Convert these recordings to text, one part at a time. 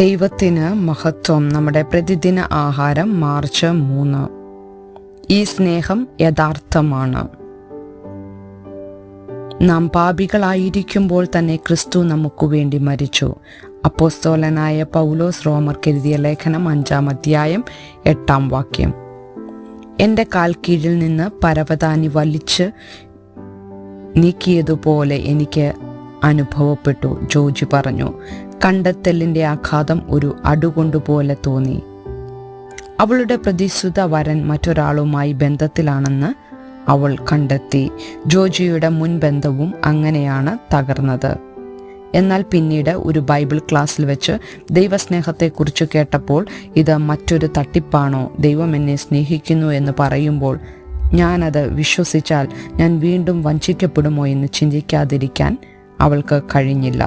ദൈവത്തിന് മഹത്വം. നമ്മുടെ പ്രതിദിന ആഹാരം മാർച്ച് 3. ഈ സ്നേഹം യഥാർത്ഥമാണ്. നാം പാപികളായിരിക്കുമ്പോൾ തന്നെ ക്രിസ്തു നമുക്ക് വേണ്ടി മരിച്ചു. അപ്പോസ്തലനായ പൗലോസ് റോമർക്ക് എഴുതിയ ലേഖനം 5-ാം അധ്യായം 8-ാം വാക്യം. എൻ്റെ കാൽ കീഴിൽ നിന്ന് പരവതാനി വലിച്ച് നീക്കിയതുപോലെ എനിക്ക് അനുഭവപ്പെട്ടു, ജോജി പറഞ്ഞു. കണ്ടെത്തലിൻ്റെ ആഘാതം ഒരു അടുകൊണ്ടുപോലെ തോന്നി. അവളുടെ പ്രതിശ്രുത വരൻ മറ്റൊരാളുമായി ബന്ധത്തിലാണെന്ന് അവൾ കണ്ടെത്തി. ജോജിയുടെ മുൻബന്ധവും അങ്ങനെയാണ് തകർന്നത്. എന്നാൽ പിന്നീട് ഒരു ബൈബിൾ ക്ലാസ്സിൽ വെച്ച് ദൈവസ്നേഹത്തെക്കുറിച്ച് കേട്ടപ്പോൾ ഇത് മറ്റൊരു തട്ടിപ്പാണോ, ദൈവം എന്നെ സ്നേഹിക്കുന്നു എന്ന് പറയുമ്പോൾ ഞാനത് വിശ്വസിച്ചാൽ ഞാൻ വീണ്ടും വഞ്ചിക്കപ്പെടുമോ എന്ന് ചിന്തിക്കാതിരിക്കാൻ അവൾക്ക് കഴിഞ്ഞില്ല.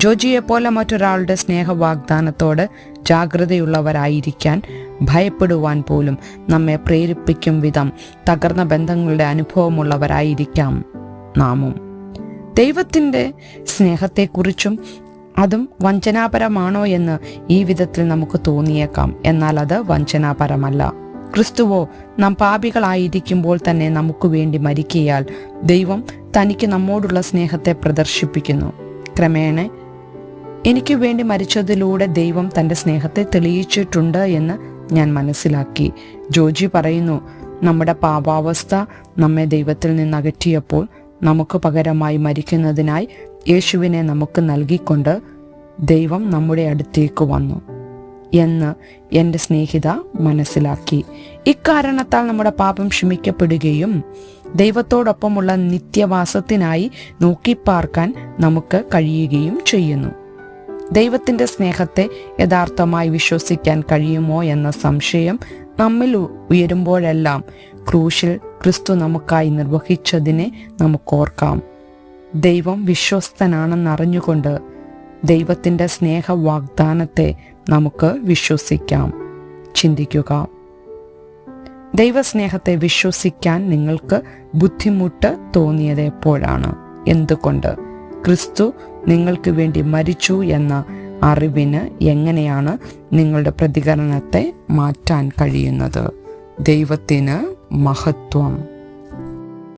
ജോജിയെപ്പോലെ മറ്റൊരാളുടെ സ്നേഹവാഗ്ദാനത്തോട് ജാഗ്രതയുള്ളവരായിരിക്കാൻ ഭയപ്പെടുവാൻ പോലും നമ്മെ പ്രേരിപ്പിക്കും വിധം തകർന്ന ബന്ധങ്ങളുടെ അനുഭവമുള്ളവരായിരിക്കാം നാമും. ദൈവത്തിൻ്റെ സ്നേഹത്തെക്കുറിച്ചും അതും വഞ്ചനാപരമാണോ എന്ന് ഈ വിധത്തിൽ നമുക്ക് തോന്നിയേക്കാം. എന്നാൽ അത് വഞ്ചനാപരമല്ല. ക്രിസ്തുവോ നാം പാപികളായിരിക്കുമ്പോൾ തന്നെ നമുക്ക് വേണ്ടി മരിക്കയാൽ ദൈവം തനിക്ക് നമ്മോടുള്ള സ്നേഹത്തെ പ്രദർശിപ്പിക്കുന്നു. ക്രമേണ എനിക്ക് വേണ്ടി മരിച്ചതിലൂടെ ദൈവം തൻ്റെ സ്നേഹത്തെ തെളിയിച്ചിട്ടുണ്ട് എന്ന് ഞാൻ മനസ്സിലാക്കി. ജോജി പറയുന്നു, നമ്മുടെ പാപാവസ്ഥ നമ്മെ ദൈവത്തിൽ നിന്ന് അകറ്റിയപ്പോൾ നമുക്ക് പകരമായി മരിക്കുന്നതിനായി യേശുവിനെ നമുക്ക് നൽകിക്കൊണ്ട് ദൈവം നമ്മുടെ അടുത്തേക്ക് വന്നു എന്ന് എൻ്റെ സ്നേഹിത മനസ്സിലാക്കി. ഇക്കാരണത്താൽ നമ്മുടെ പാപം ക്ഷമിക്കപ്പെടുകയും ദൈവത്തോടൊപ്പമുള്ള നിത്യവാസത്തിനായി നോക്കിപ്പാർക്കാൻ നമുക്ക് കഴിയുകയും ചെയ്യുന്നു. ദൈവത്തിൻ്റെ സ്നേഹത്തെ യഥാർത്ഥമായി വിശ്വസിക്കാൻ കഴിയുമോ എന്ന സംശയം നമ്മിൽ ഉയരുമ്പോഴെല്ലാം ക്രൂശിൽ ക്രിസ്തു നമുക്കായി നിർവഹിച്ചതിനെ നമുക്കോർക്കാം. ദൈവം വിശ്വസ്തനാണെന്നറിഞ്ഞുകൊണ്ട് ദൈവത്തിൻ്റെ സ്നേഹ വാഗ്ദാനത്തെ നമുക്ക് വിശ്വസിക്കാം. ചിന്തിക്കുക, ദൈവസ്നേഹത്തെ വിശ്വസിക്കാൻ നിങ്ങൾക്ക് ബുദ്ധിമുട്ട് തോന്നിയത് എപ്പോഴാണ്? എന്തുകൊണ്ട്? ക്രിസ്തു നിങ്ങൾക്ക് വേണ്ടി മരിച്ചു എന്ന അറിവിന് എങ്ങനെയാണ് നിങ്ങളുടെ പ്രതികരണത്തെ മാറ്റാൻ കഴിയുന്നത്? ദൈവത്തിന് മഹത്വം.